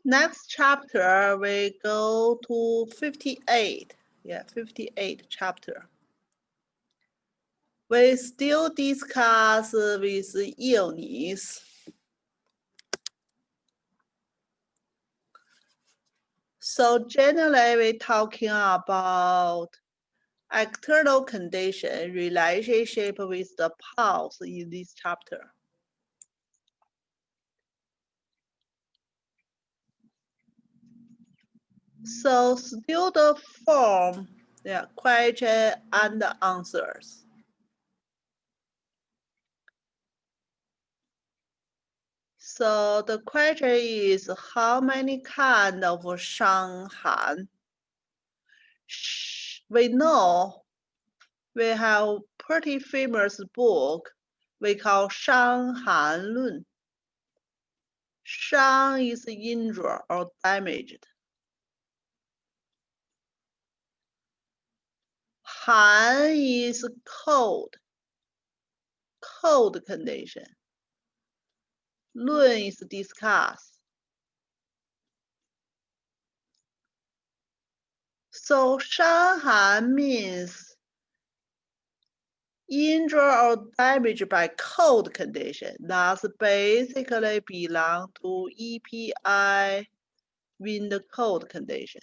Next chapter, we go to 58. Yeah, 58 chapter. We still discuss with illness. So generally, we're talking about external condition, relationship with the pulse in this chapter. So still the form, yeah, question and answers. So the question is, how many kind of Shanghan? We know we have pretty famous book we call Shanghan Lun. Shang is injured or damaged. Han is cold condition. Lun is discussed. So Shanghan means injured or damaged by cold condition. That's basically belong to EPI wind cold condition.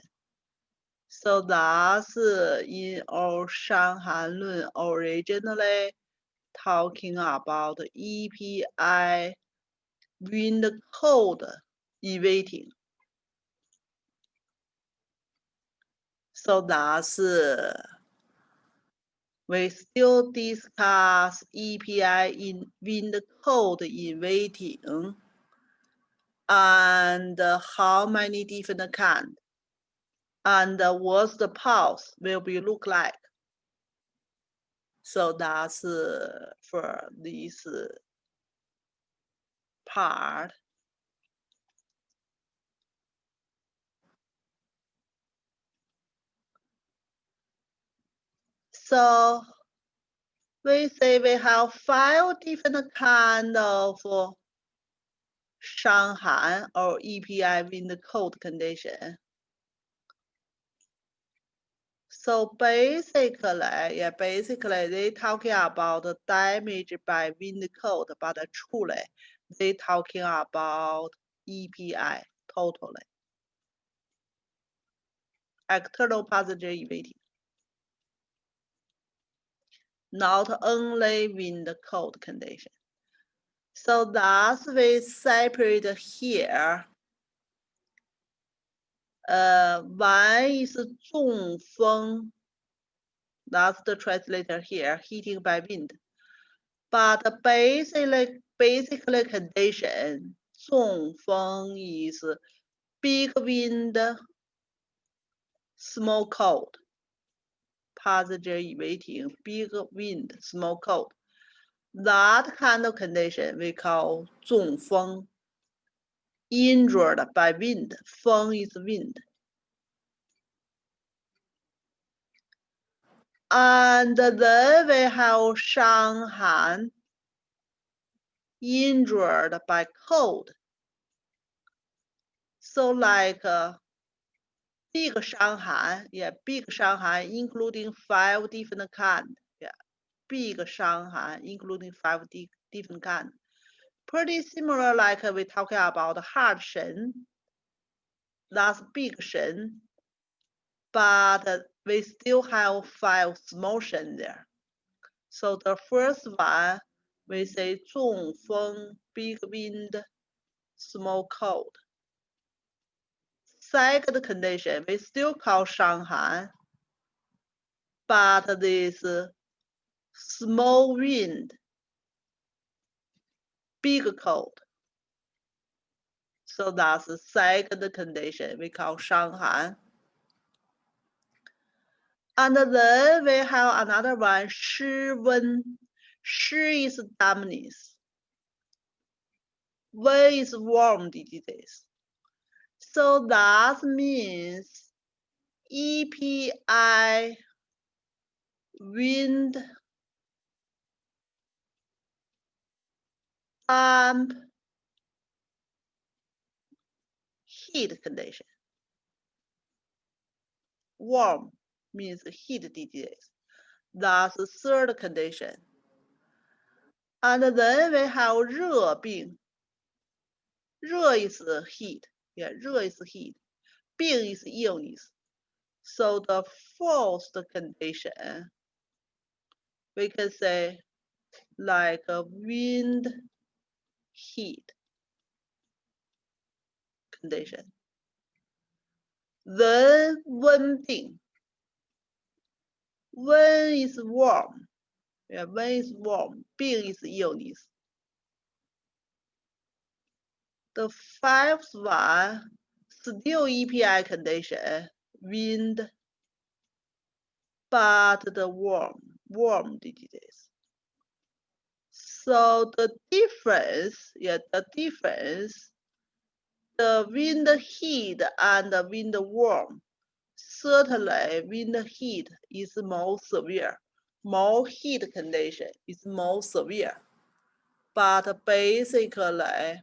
So that's in our Shanghan Lun originally talking about EPI wind cold evading. So that's we still discuss EPI in wind cold evading and how many different kind and what's the pulse will be look like. So that's for this part. So we say we have 5 different kind of Shanghan or EPI wind cold condition. So basically they talking about the damage by wind cold, but truly they talking about EPI totally. External passenger evading. Not only wind cold condition. So thus we separate here. One is 中风. That's the translator here, heating by wind. But basically condition, 中风 is big wind, small cold. Passenger evading, big wind, small cold. That kind of condition we call 中风. Injured by wind, 风 is wind. And then we have Shanghan, injured by cold. So like big Shanghan, big Shanghan, including 5 different kind. Big Shanghan, including 5 different kind. Pretty similar like we talking about hard Shen. That's big Shen. But we still have 5 small Shen there. So the first one, we say 中风, big wind, small cold. Second condition, we still call Shanghan, but this small wind, big cold. So that's the second condition we call Shanghan. And then we have another one, 湿温. 湿 is dampness. 温 is warm disease. So that means EPI wind damp heat condition. Warm means heat digits. That's the third condition. And then we have 热病. 热 is heat. Yeah, 热 is heat. 病 is illness. So the fourth condition, we can say like a wind heat condition. Then 温病. Wen is warm. Yeah, wen is warm. 病 is illness. The fifth one, still EPI condition, wind, but the warm digits. So the difference, the wind heat and the wind warm, certainly wind heat is more severe. More heat condition is more severe. But basically,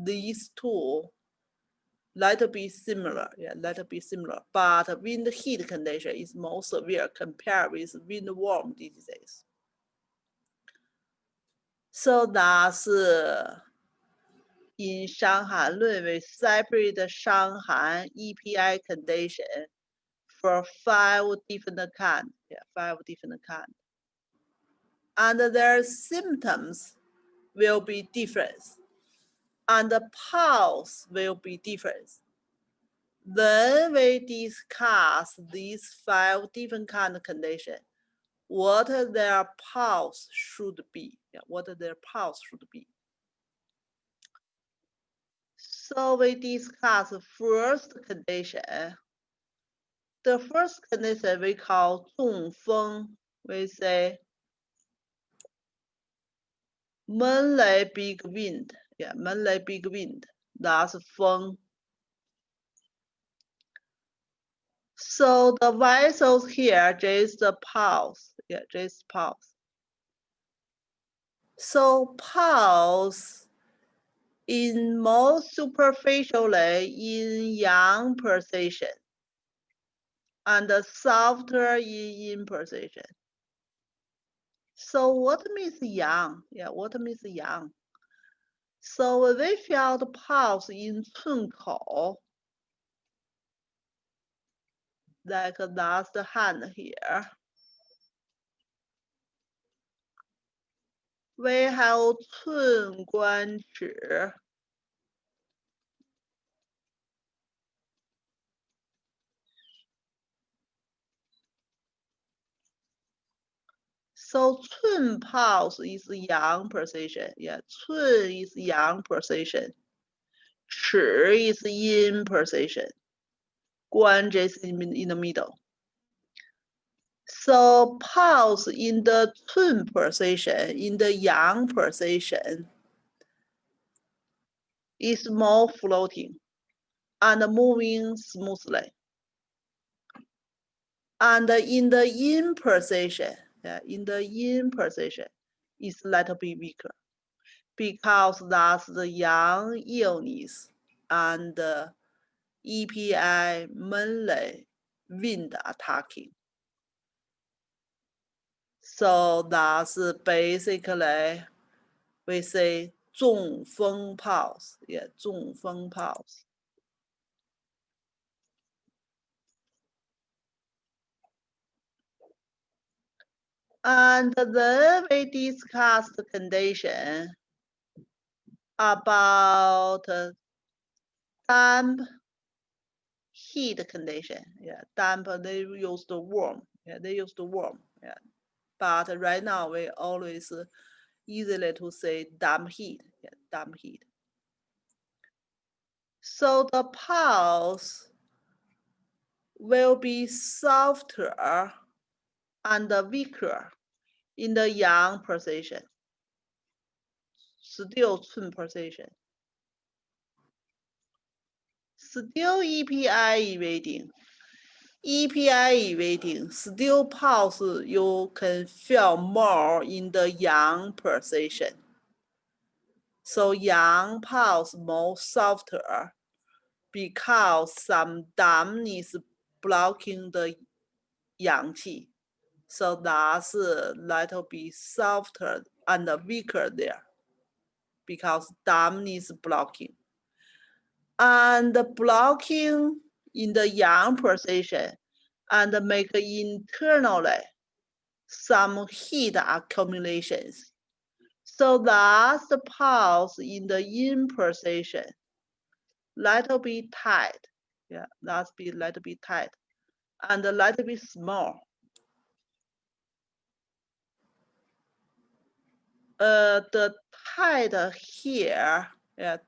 these two let be similar, but wind heat condition is more severe compared with wind warm diseases. So that's in Shanghai 论为 separate Shanghai EPI condition for 5 different kinds. Yeah, 5 different kinds. And their symptoms will be different. And the pulse will be different. Then we discuss these 5 different kind of conditions, what their pulse should be. Yeah, what their pulse should be. So we discuss the first condition. The first condition we call 中风. We say 闷雷 big wind. Yeah, 闷雷 big wind. That's 风. So the vessels here is the pulse. Yeah, just pulse. So pulse in more superficially in yang position and softer in yin position. So what means yang? Yeah, what means yang? So we feel the pulse in 寸口. Like that's the hand here. We have 寸关指. So 寸 pulse is yang position. Yeah, 寸 is yang position. 尺 is yin position. 关 is in the middle. So pulse in the 寸 position, in the yang position, is more floating and moving smoothly. And in the yin position, is a little bit weaker because that's the yang illness and EPI 闷雷 wind attacking. So that's basically we say 中风 pulse. Yeah, 中风 pulse. And then we discuss the condition about damp heat condition. Yeah, damp, they use the warm. Yeah, they use the warm. Yeah. But right now we always easily to say damp heat. Yeah, damp heat. So the pulse will be softer and weaker in the yang position. Still 寸 position. Still EPI evading. EPI evading, still pulse you can feel more in the yang position. So yang pulse more softer because some dam is blocking the yang qi. So that's a little bit softer and weaker there because dam is blocking. And blocking in the yang position and make internally some heat accumulations. So that's the pulse in the yin position. Little bit tight. Yeah, that's be little bit tight. And a little bit small. The tight here,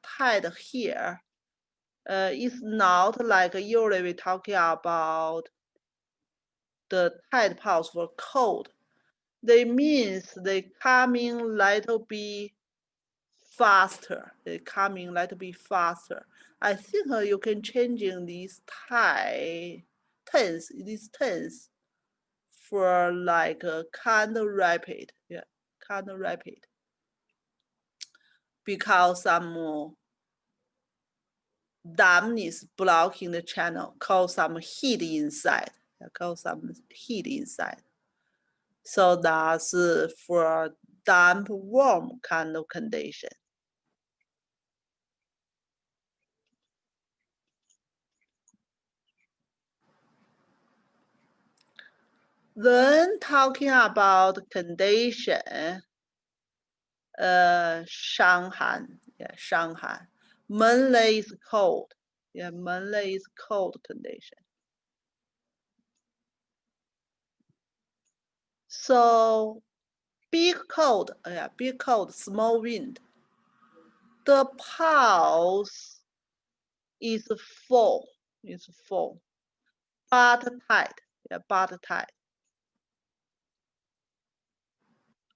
tight here, is not like usually we talking about the tight pulse for cold. They means they coming little bit faster. They coming little bit faster. I think you can changing these tense, these tense for like kind of rapid. Yeah, kind of rapid. Because some dam is blocking the channel, cause some heat inside. Cause some heat inside. So that's for damp warm kind of condition. Then talking about condition, Shanghan, yeah, Shanghan. Mainly is cold. Yeah, mainly is cold condition. So big cold, yeah, big cold, small wind. The pulse is full, but tight, yeah, but tight.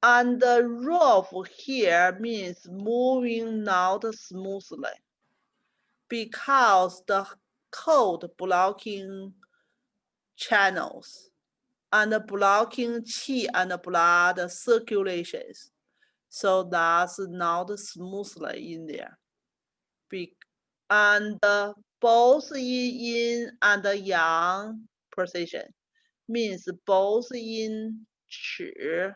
And the rough here means moving not smoothly because the cold blocking channels and blocking qi and blood circulations. So that's not smoothly in there. And both in yin and yang position means both in chi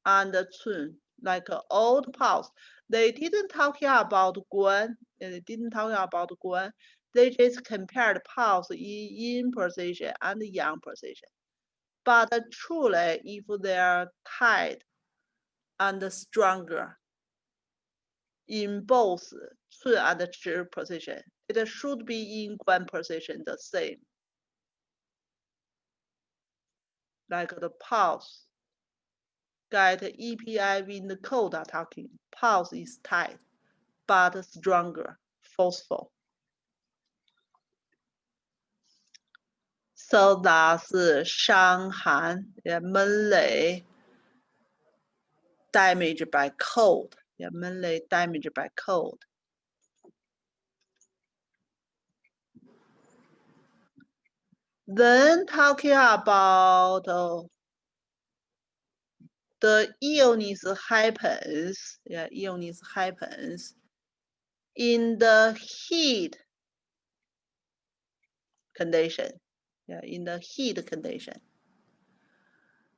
and cun, like old pulse. They didn't talk here about guan. They didn't talk about guan. They just compared pulse in yin position and yang position. But truly, if they are tight and stronger in both cun and chi position, it should be in guan position the same. Like the pulse get EPI in the code are talking. Pulse is tight, but stronger, forceful. So that's Shanghan, yeah, mainly damaged by cold. Yeah, mainly damaged by cold. Then talking about the illness happens, yeah, illness happens in the heat condition, yeah, in the heat condition.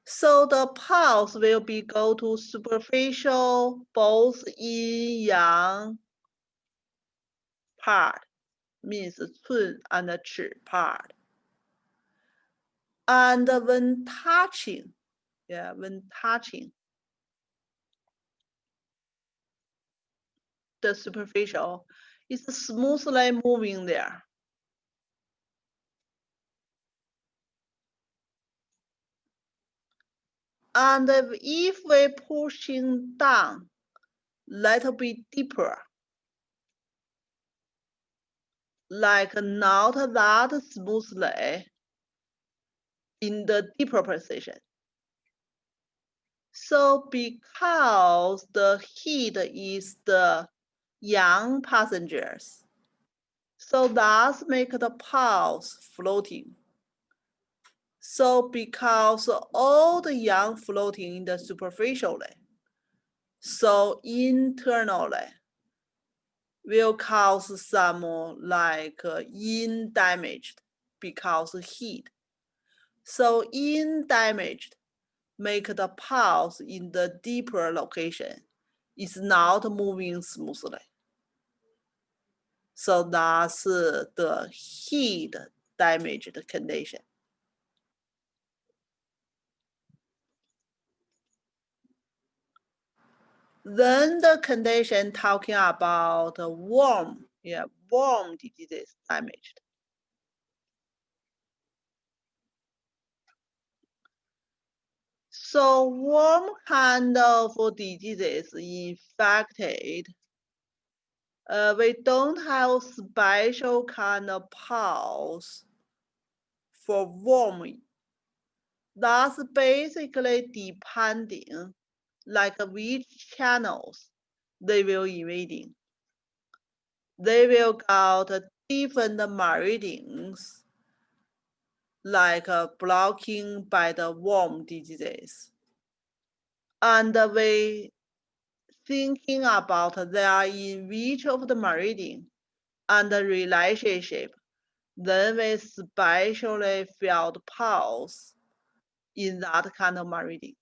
So the pulse will be go to superficial, both yin yang part, means cun and chi part. And when touching, yeah, when touching the superficial, it's smoothly moving there. And if we pushing down little bit deeper, like not that smoothly in the deeper position. So because the heat is the yang passengers, so that's make the pulse floating. So because all the yang floating in the superficially, so internally, will cause some like in damaged because heat. So in damaged make the pulse in the deeper location is not moving smoothly. So that's the heat damaged condition. Then the condition talking about warm disease damaged. So warm kind of diseases infected, we don't have special kind of pulse for warm. That's basically depending like which channels they will invading. They will got different meridians like blocking by the warm diseases. And we thinking about they are in which of the meridian and the relationship, then we specially felt pulse in that kind of meridians.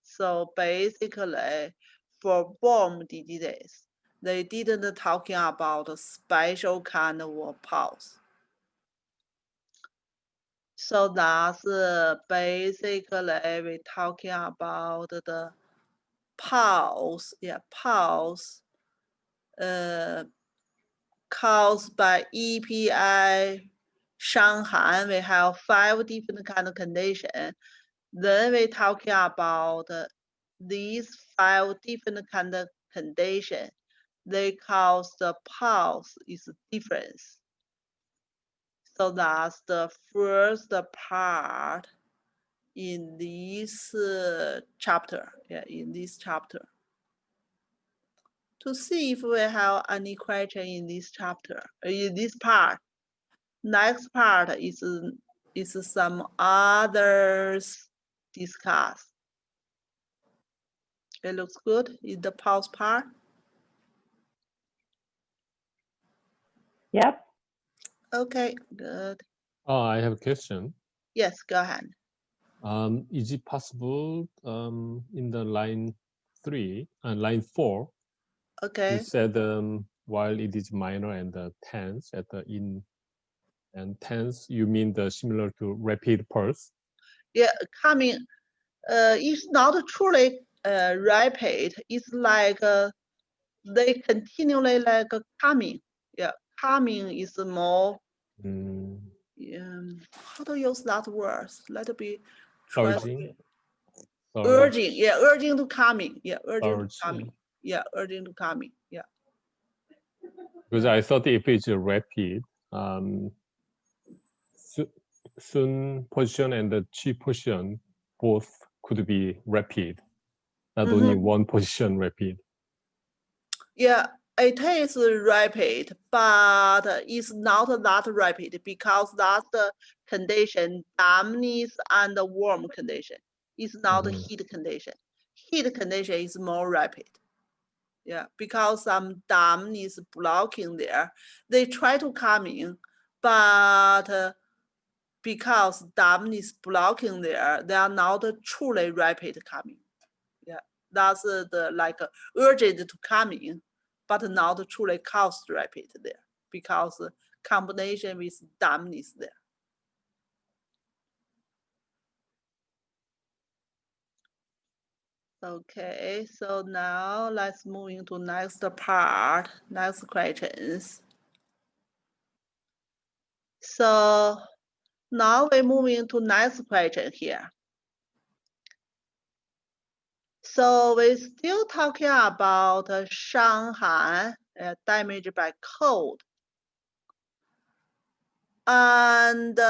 So basically, for warm diseases, they didn't talking about a special kind of pulse. So that's basically we talking about the pulse, pulse, caused by EPI Shanghai. We have 5 different kind of conditions. Then we talking about these 5 different kind of conditions. They cause the pulse is difference. So that's the first part in this chapter. In this chapter. To see if we have any question in this chapter, in this part. Next part is some others discuss. It looks good in the pause part. Yep. Okay, good. I have a question. Yes, go ahead. Is it possible in the line 3 and line 4, Okay. you said while it is minor and tense at the in and tense, you mean the similar to rapid pulse? Yeah, coming. It's not truly rapid. It's like they continually like coming. Yeah, coming is more. How to use that word? Let it be. Surging. Urging. Yeah, urging to coming. Yeah, urging to Surge, coming. Yeah, urging to coming. Yeah. Because I thought if it's rapid, Sun position and the Chi position both could be rapid, not only one position rapid. Yeah, it is rapid, but it's not that rapid because that's the condition, dampness and warm condition. It's not heat condition. Heat condition is more rapid. Yeah, because some dampness blocking there. They try to come in, but because dampness blocking there, they are not truly rapid coming. Yeah, that's the like urgent to come in, but not truly cost rapid there because combination with dampness there. Okay, so now let's move into next part, next questions. So now we move into next question here. So we're still talking about Shanghai damaged by cold. And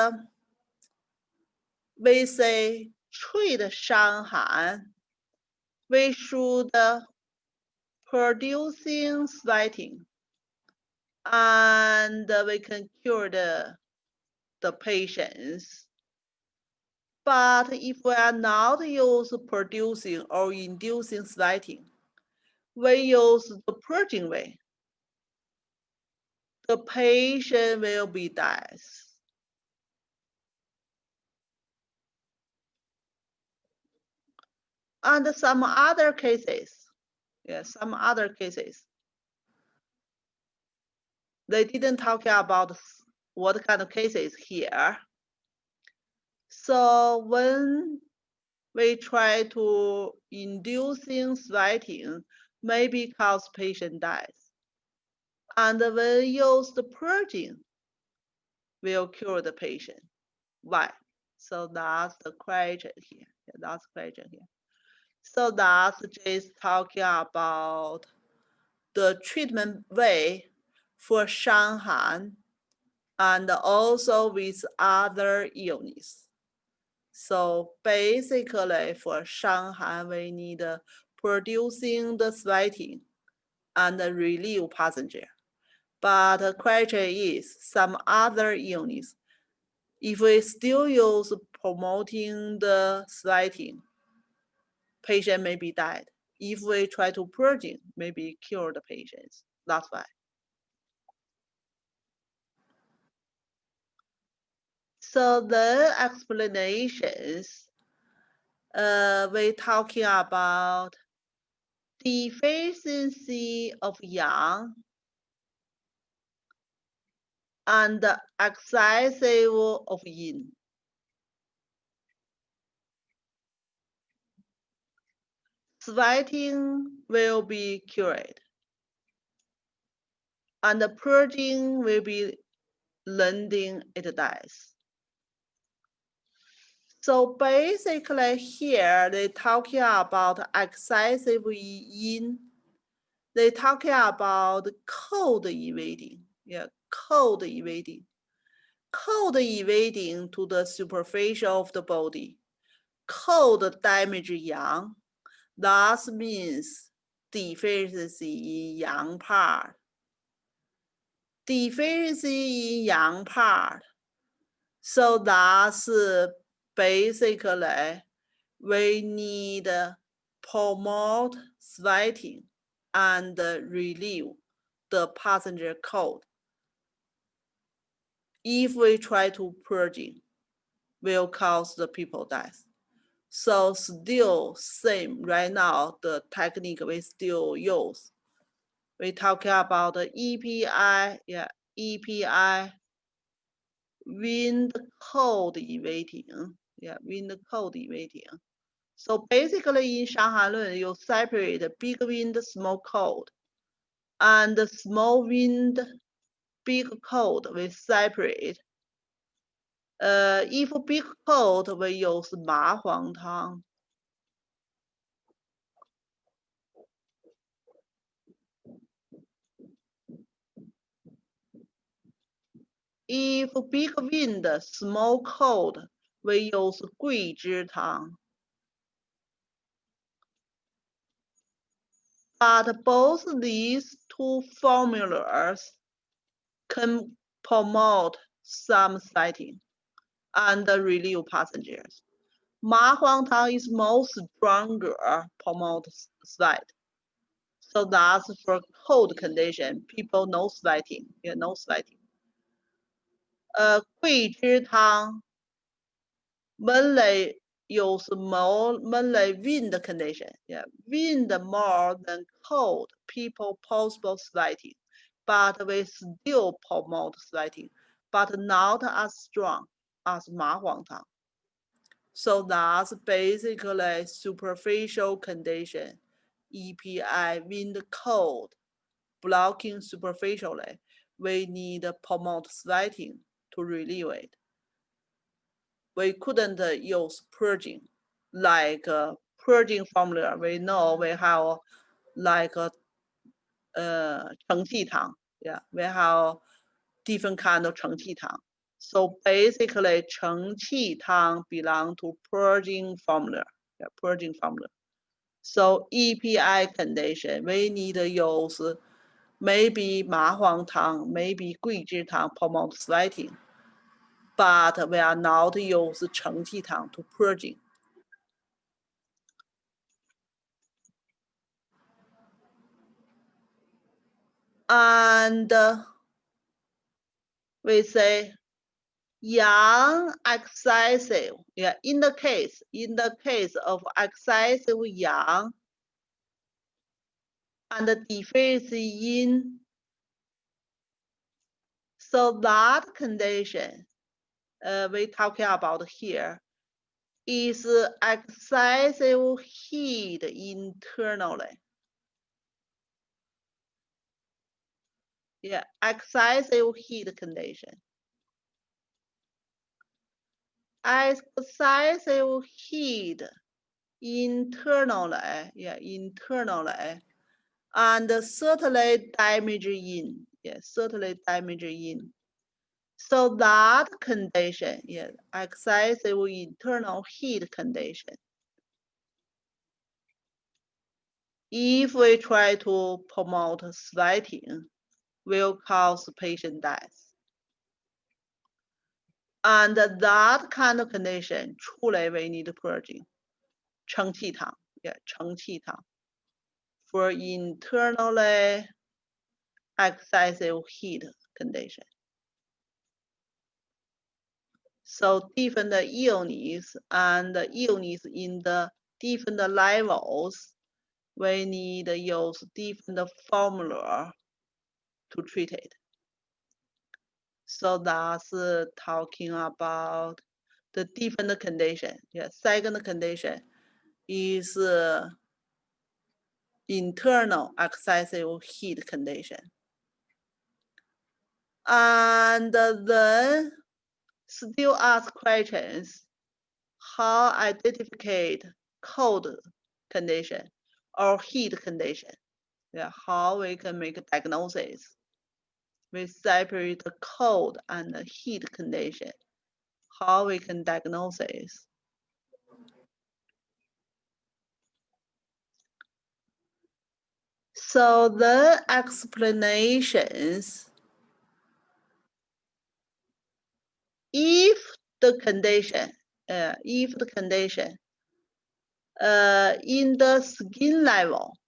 we say treat Shanghai, we should producing sweating, and we can cure the patients. But if we are not use producing or inducing sweating, we use the purging way. the patient will be dead. And some other cases, some other cases, they didn't talk about what kind of cases here. So when we try to inducing sweating, maybe cause patient dies. And when use the purging, will cure the patient. Why? So that's the question here. That's the question here. So that's just talking about the treatment way for Shanghai and also with other illness. So basically for Shanghai, we need producing the sweating and relieve passenger. But the question is some other illness. If we still use promoting the sweating, patient may be died. If we try to purging, maybe cure the patients. That's why. So the explanations, we're talking about deficiency of yang and excessive of yin. Sweating will be cured, and the purging will be lending it dies. So basically here, they're talking about excessive yin. They're talking about cold evading. Yeah, cold evading. Cold evading to the superficial of the body. Cold damage yang. That means deficiency in yang part. Deficiency in yang part. So that's basically we need promote sweating and relieve the passenger cold. If we try to purging, will cause the people death. So still same right now, the technique we still use. We talking about the EPI, EPI, wind cold evading, wind cold evading. So basically in Shanghai Lun, you separate big wind, small cold, and the small wind, big cold, we separate. If big cold, we use Ma Huang Tang. If big wind, small cold, we use Gui Zhi Tang. But both these two formulas can promote some sighting and relieve passengers. Ma Huang Tang is more stronger promote sweat. So that's for cold condition, people no sweating, no sweating. Gui Zhi Tang mainly use more mainly wind condition, wind more than cold, people possible sweating, but we still promote sweating, but not as strong as Ma Huang Tang. So that's basically superficial condition, EPI, wind cold, blocking superficially. We need to promote sweating to relieve it. We couldn't use purging, like purging formula. We know we have like Cheng Qi Tang. We have different kind of Cheng Qi Tang. So basically, Cheng Qi Tang belong to purging formula. Purging formula. So EPI condition, we need to use maybe Ma Huang Tang, maybe Gui Zhi Tang promote sweating. But we are not use Cheng Qi Tang to purging. And we say yang excessive. Yeah, in the case of excessive yang and the deficiency in, so that condition we're talking about here is excessive heat internally. Yeah, excessive heat condition. Excessive heat internally, yeah, internally, and certainly damaging, yeah, certainly damaging. So that condition, yeah, excessive internal heat condition. If we try to promote sweating, will cause patient death. And that kind of condition, truly we need purging, 承气汤, yeah, 承气汤, for internally excessive heat condition. So different illness and illness in the different levels, we need to use different formula to treat it. So that's talking about the different condition. Yeah, second condition is internal excessive heat condition. And then still ask questions, how identify cold condition or heat condition. Yeah, how we can make a diagnosis. We separate the cold and the heat condition. How we can diagnose it. So the explanations, if the condition in the skin level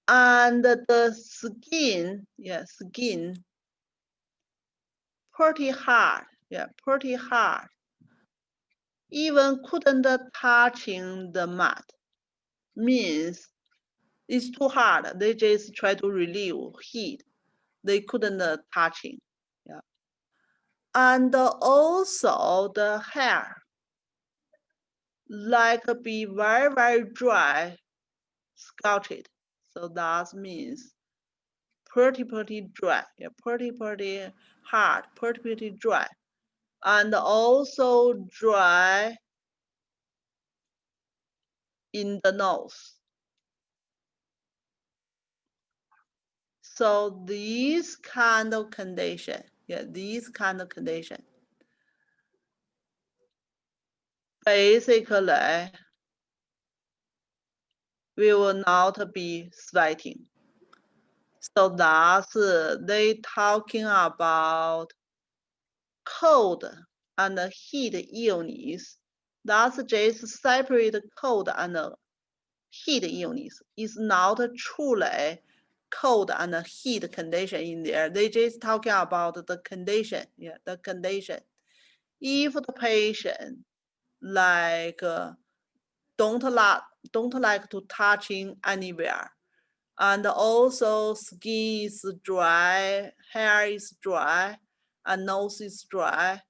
and the skin, yeah, skin pretty hard, yeah, pretty hard, even couldn't touching the mat, means it's too hard. They just try to relieve heat. They couldn't touching, yeah. And also the hair, like be very, very dry, sculpted. So that means pretty dry, yeah, pretty hard, pretty dry. And also dry in the nose. So these kind of condition, yeah, these kind of condition, basically we will not be sweating. So that's they talking about cold and heat illness. That's just separate cold and heat illness. It's not truly cold and heat condition in there. They just talking about the condition, yeah, the condition. If the patient like don't like to touching anywhere, and also skin is dry, hair is dry, and nose is dry.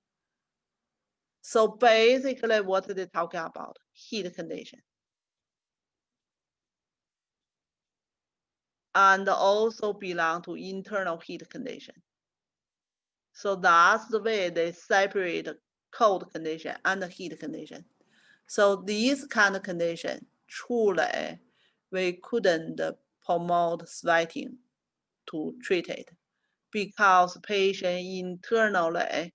So basically what they talking about? Heat condition. And also belong to internal heat condition. So that's the way they separate cold condition and heat condition. So these kind of condition, truly, we couldn't promote sweating to treat it because patient internally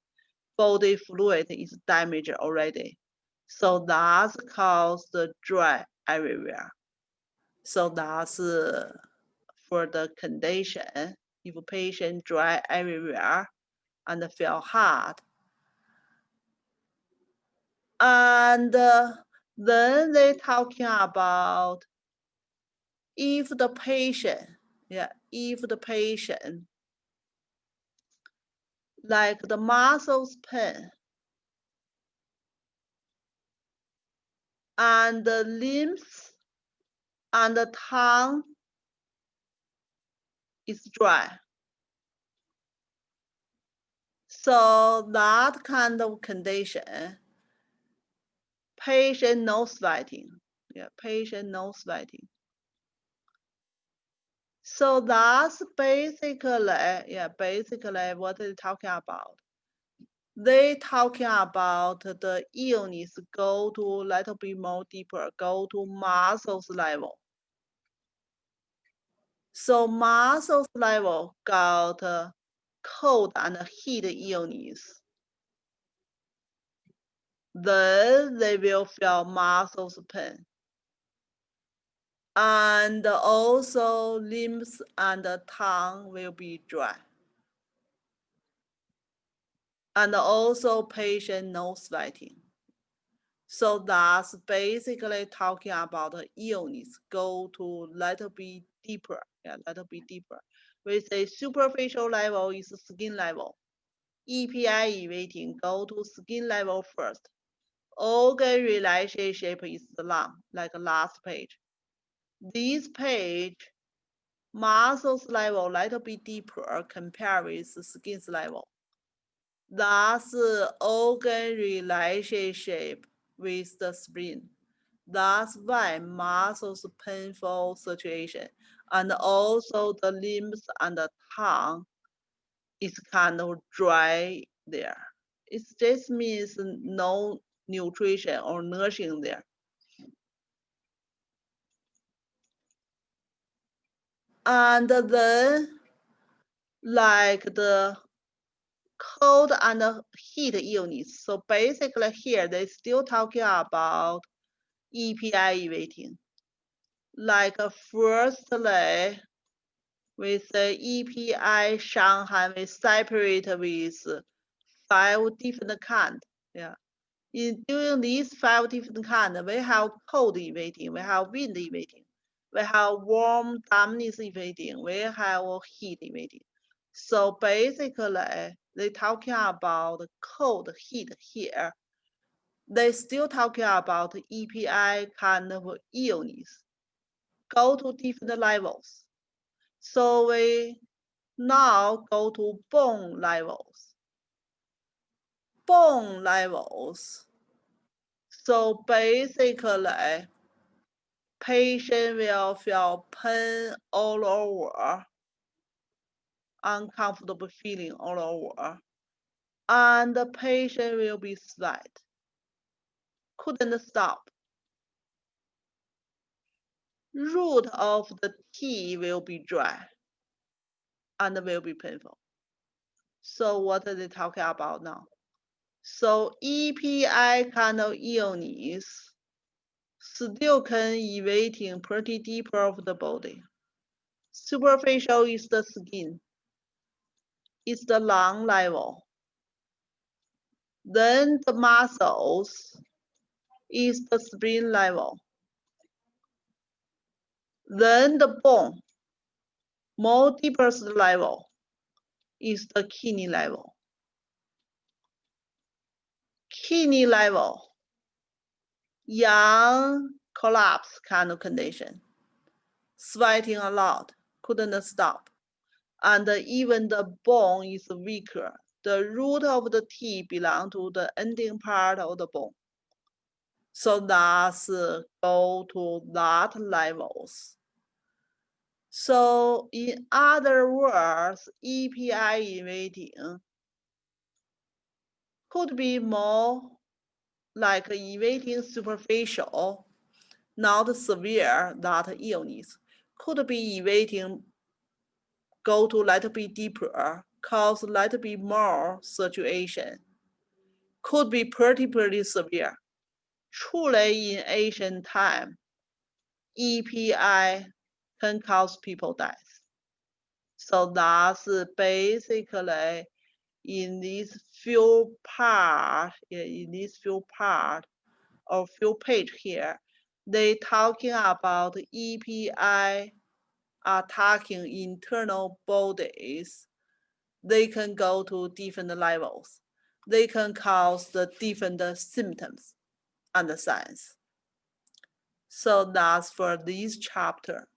body fluid is damaged already. So that's caused dry everywhere. So that's for the condition. If a patient dry everywhere and feel hot, and then they talking about if the patient, Yeah, if the patient, like the muscles pain and the limbs and the tongue is dry. So that kind of condition, patient no sweating. Yeah, patient no sweating. So that's basically, yeah, basically what they're talking about. They talking about the illness go to a little bit more deeper, go to muscles level. So muscles level got cold and heat illness. Then they will feel muscles pain. And also limbs and tongue will be dry. And also patient no sweating. So that's basically talking about the illness go to little bit deeper, yeah, little bit deeper. We say superficial level is skin level. EPI rating go to skin level first. Organ relationship is the lung, like last page. This page, muscles level little bit deeper compared with skin's level. That's organ relationship with the spleen. That's why muscles painful situation, and also the limbs and the tongue is kind of dry there. It just means no nutrition or nourishing there. And then like the cold and heat illness. So basically here they still talking about EPI rating. Like firstly, with the EPI Shanghai, we separate with 5 different kind. Yeah. During these 5 different kind, we have cold evading, we have wind evading, we have warm dampness evading, we have heat evading. So basically, they talking about cold heat here. They still talking about EPI kind of illness. Go to different levels. So we now go to bone levels. Bone levels. So basically, patient will feel pain all over, uncomfortable feeling all over, and the patient will be sweat. Couldn't stop. Root of the teeth will be dry and will be painful. So what are they talking about now? So EPI kind of illness still can evading pretty deeper of the body. Superficial is the skin. It's the lung level. Then the muscles is the spleen level. Then the bone, more deepest level, is the kidney level. Kidney level, young collapse kind of condition. Sweating a lot, couldn't stop. And even the bone is weaker. The root of the teeth belong to the ending part of the bone. So that's go to that levels. So in other words, EPI rating could be more like evading superficial, not severe that illness. Could be evading go to little bit deeper, cause little bit more situation. Could be pretty severe. Truly in ancient time, EPI can cause people death. So that's basically in this few part, or few page here, they talking about EPI attacking internal bodies, they can go to different levels. They can cause the different symptoms and signs. So that's for this chapter.